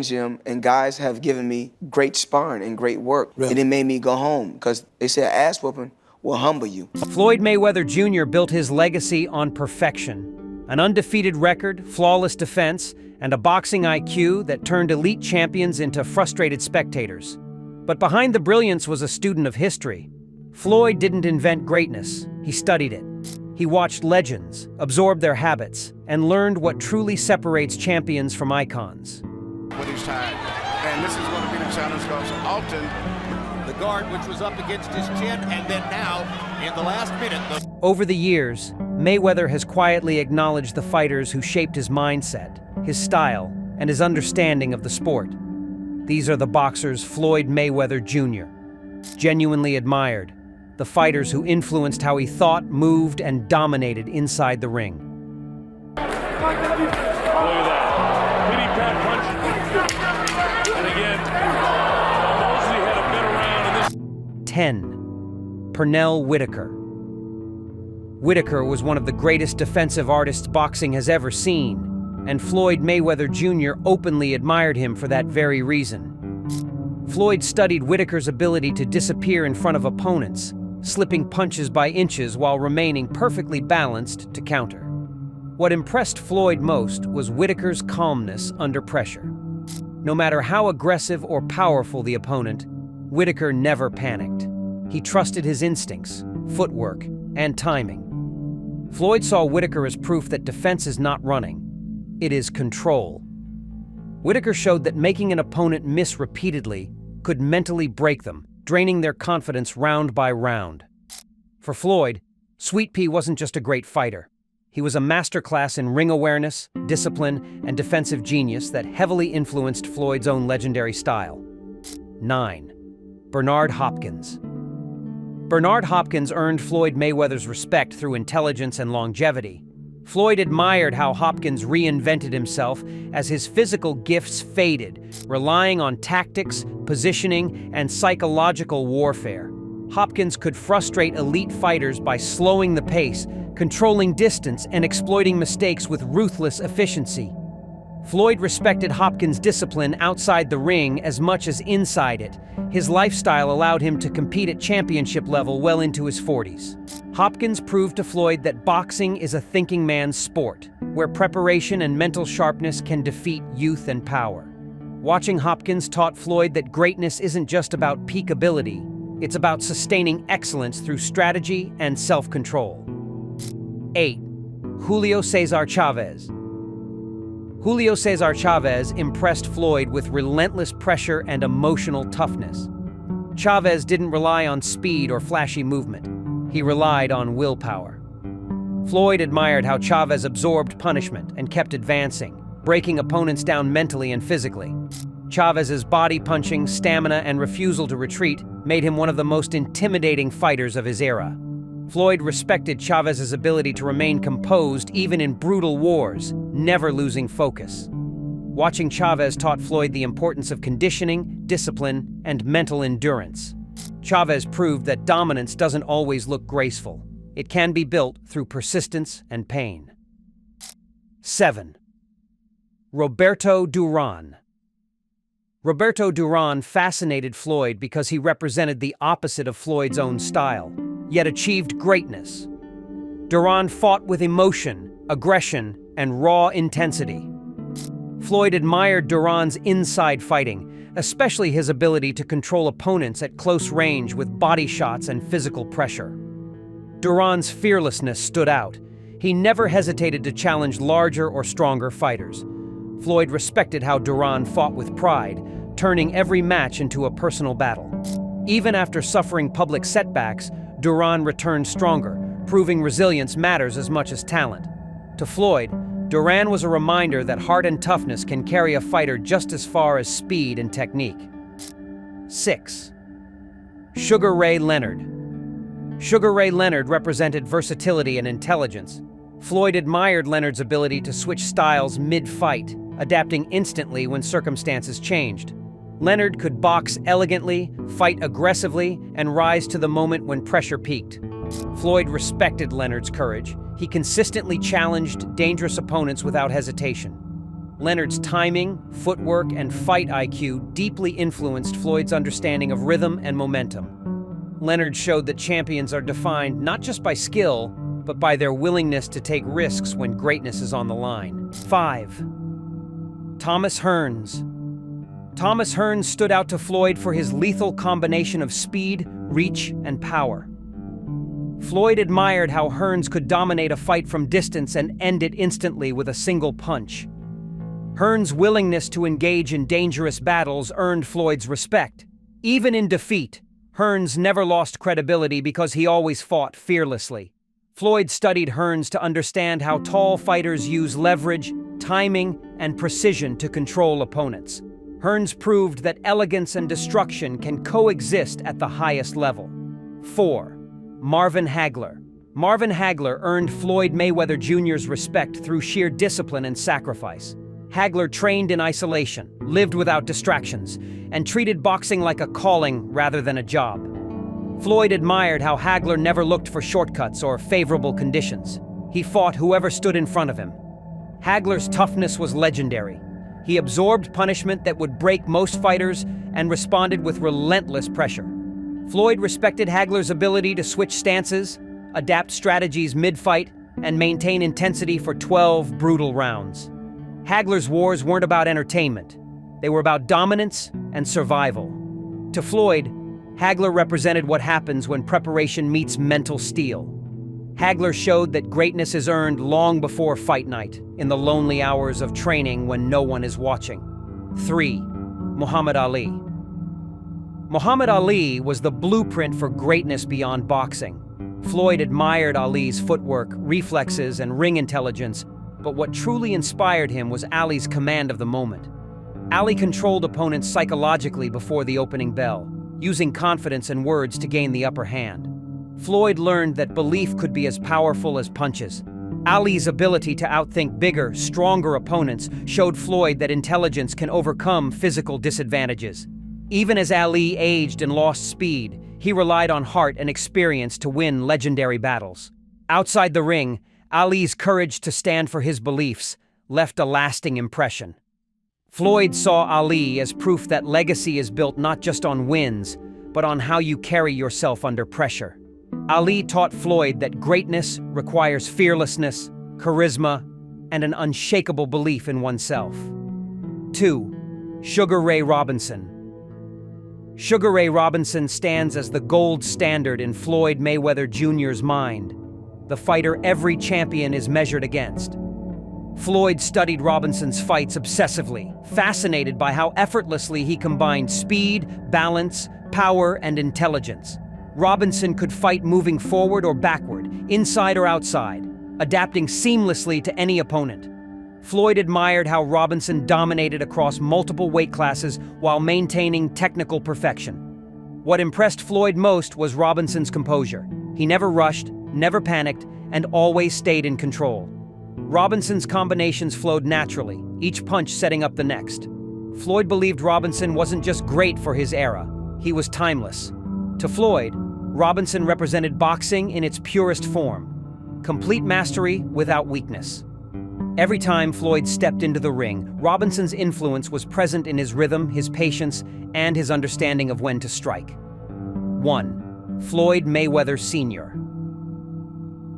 gym, and guys have given me great sparring and great work. Really? And it made me go home because they said ass whooping will humble you. Floyd Mayweather Jr. built his legacy on perfection. An undefeated record, flawless defense, and a boxing IQ that turned elite champions into frustrated spectators. But behind the brilliance was a student of history. Floyd didn't invent greatness, he studied it. He watched legends, absorbed their habits, and learned what truly separates champions from icons. With his time. And this is going to be the challenge because Alton, the guard which was up against his chin, and then now, in the last minute... Over the years, Mayweather has quietly acknowledged the fighters who shaped his mindset, his style, and his understanding of the sport. These are the boxers Floyd Mayweather Jr., genuinely admired, the fighters who influenced how he thought, moved, and dominated inside the ring. Look at that. Mini pat punch. And again, Mosley had a better round in this. 10. Pernell Whitaker. Whitaker was one of the greatest defensive artists boxing has ever seen, and Floyd Mayweather Jr. openly admired him for that very reason. Floyd studied Whitaker's ability to disappear in front of opponents, slipping punches by inches while remaining perfectly balanced to counter. What impressed Floyd most was Whitaker's calmness under pressure. No matter how aggressive or powerful the opponent, Whitaker never panicked. He trusted his instincts, footwork, and timing. Floyd saw Whitaker as proof that defense is not running, it is control. Whitaker showed that making an opponent miss repeatedly could mentally break them, draining their confidence round by round. For Floyd, Sweet Pea wasn't just a great fighter. He was a masterclass in ring awareness, discipline, and defensive genius that heavily influenced Floyd's own legendary style. 9. Bernard Hopkins. Bernard Hopkins earned Floyd Mayweather's respect through intelligence and longevity. Floyd admired how Hopkins reinvented himself as his physical gifts faded, relying on tactics, positioning, and psychological warfare. Hopkins could frustrate elite fighters by slowing the pace, controlling distance, and exploiting mistakes with ruthless efficiency. Floyd respected Hopkins' discipline outside the ring as much as inside it. His lifestyle allowed him to compete at championship level well into his 40s. Hopkins proved to Floyd that boxing is a thinking man's sport, where preparation and mental sharpness can defeat youth and power. Watching Hopkins taught Floyd that greatness isn't just about peak ability, it's about sustaining excellence through strategy and self-control. 8. Julio Cesar Chavez. Julio Cesar Chavez impressed Floyd with relentless pressure and emotional toughness. Chavez didn't rely on speed or flashy movement. He relied on willpower. Floyd admired how Chavez absorbed punishment and kept advancing, breaking opponents down mentally and physically. Chavez's body punching, stamina, and refusal to retreat made him one of the most intimidating fighters of his era. Floyd respected Chavez's ability to remain composed even in brutal wars, never losing focus. Watching Chavez taught Floyd the importance of conditioning, discipline, and mental endurance. Chavez proved that dominance doesn't always look graceful. It can be built through persistence and pain. 7. Roberto Duran. Roberto Duran fascinated Floyd because he represented the opposite of Floyd's own style, yet achieved greatness. Duran fought with emotion, aggression, and raw intensity. Floyd admired Duran's inside fighting, especially his ability to control opponents at close range with body shots and physical pressure. Duran's fearlessness stood out. He never hesitated to challenge larger or stronger fighters. Floyd respected how Duran fought with pride, turning every match into a personal battle. Even after suffering public setbacks, Duran returned stronger, proving resilience matters as much as talent. To Floyd, Duran was a reminder that heart and toughness can carry a fighter just as far as speed and technique. 6. Sugar Ray Leonard. Sugar Ray Leonard represented versatility and intelligence. Floyd admired Leonard's ability to switch styles mid-fight, adapting instantly when circumstances changed. Leonard could box elegantly, fight aggressively, and rise to the moment when pressure peaked. Floyd respected Leonard's courage. He consistently challenged dangerous opponents without hesitation. Leonard's timing, footwork, and fight IQ deeply influenced Floyd's understanding of rhythm and momentum. Leonard showed that champions are defined not just by skill, but by their willingness to take risks when greatness is on the line. 5. Thomas Hearns. Thomas Hearns stood out to Floyd for his lethal combination of speed, reach, and power. Floyd admired how Hearns could dominate a fight from distance and end it instantly with a single punch. Hearns' willingness to engage in dangerous battles earned Floyd's respect. Even in defeat, Hearns never lost credibility because he always fought fearlessly. Floyd studied Hearns to understand how tall fighters use leverage, timing, and precision to control opponents. Hearns proved that elegance and destruction can coexist at the highest level. 4. Marvin Hagler. Marvin Hagler earned Floyd Mayweather Jr.'s respect through sheer discipline and sacrifice. Hagler trained in isolation, lived without distractions, and treated boxing like a calling rather than a job. Floyd admired how Hagler never looked for shortcuts or favorable conditions. He fought whoever stood in front of him. Hagler's toughness was legendary. He absorbed punishment that would break most fighters and responded with relentless pressure. Floyd respected Hagler's ability to switch stances, adapt strategies mid-fight, and maintain intensity for 12 brutal rounds. Hagler's wars weren't about entertainment. They were about dominance and survival. To Floyd, Hagler represented what happens when preparation meets mental steel. Hagler showed that greatness is earned long before fight night, in the lonely hours of training when no one is watching. 3. Muhammad Ali. Muhammad Ali was the blueprint for greatness beyond boxing. Floyd admired Ali's footwork, reflexes, and ring intelligence, but what truly inspired him was Ali's command of the moment. Ali controlled opponents psychologically before the opening bell, using confidence and words to gain the upper hand. Floyd learned that belief could be as powerful as punches. Ali's ability to outthink bigger, stronger opponents showed Floyd that intelligence can overcome physical disadvantages. Even as Ali aged and lost speed, he relied on heart and experience to win legendary battles. Outside the ring, Ali's courage to stand for his beliefs left a lasting impression. Floyd saw Ali as proof that legacy is built not just on wins, but on how you carry yourself under pressure. Ali taught Floyd that greatness requires fearlessness, charisma, and an unshakable belief in oneself. 2. Sugar Ray Robinson. Sugar Ray Robinson stands as the gold standard in Floyd Mayweather Jr.'s mind, the fighter every champion is measured against. Floyd studied Robinson's fights obsessively, fascinated by how effortlessly he combined speed, balance, power, and intelligence. Robinson could fight moving forward or backward, inside or outside, adapting seamlessly to any opponent. Floyd admired how Robinson dominated across multiple weight classes while maintaining technical perfection. What impressed Floyd most was Robinson's composure. He never rushed, never panicked, and always stayed in control. Robinson's combinations flowed naturally, each punch setting up the next. Floyd believed Robinson wasn't just great for his era, he was timeless. To Floyd, Robinson represented boxing in its purest form, complete mastery without weakness. Every time Floyd stepped into the ring, Robinson's influence was present in his rhythm, his patience, and his understanding of when to strike. 1. Floyd Mayweather Sr.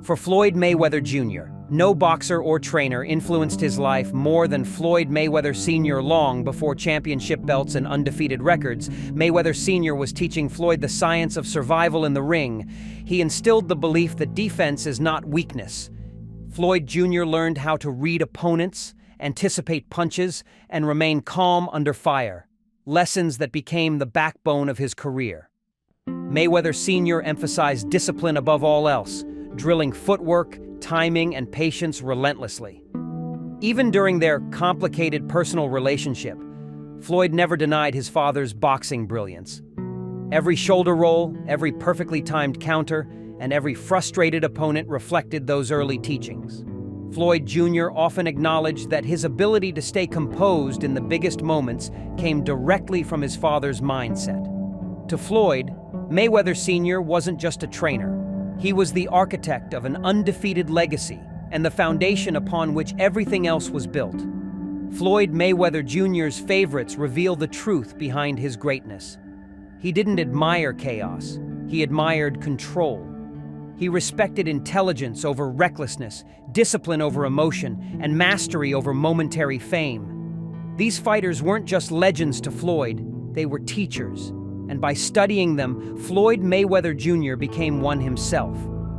For Floyd Mayweather Jr., no boxer or trainer influenced his life more than Floyd Mayweather Sr. Long before championship belts and undefeated records, Mayweather Sr. was teaching Floyd the science of survival in the ring. He instilled the belief that defense is not weakness. Floyd Jr. learned how to read opponents, anticipate punches, and remain calm under fire, lessons that became the backbone of his career. Mayweather Sr. emphasized discipline above all else, drilling footwork, timing, and patience relentlessly. Even during their complicated personal relationship, Floyd never denied his father's boxing brilliance. Every shoulder roll, every perfectly timed counter, and every frustrated opponent reflected those early teachings. Floyd Jr. often acknowledged that his ability to stay composed in the biggest moments came directly from his father's mindset. To Floyd, Mayweather Sr. wasn't just a trainer. He was the architect of an undefeated legacy and the foundation upon which everything else was built. Floyd Mayweather Jr.'s favorites reveal the truth behind his greatness. He didn't admire chaos, he admired control. He respected intelligence over recklessness, discipline over emotion, and mastery over momentary fame. These fighters weren't just legends to Floyd, they were teachers. And by studying them, Floyd Mayweather Jr. became one himself.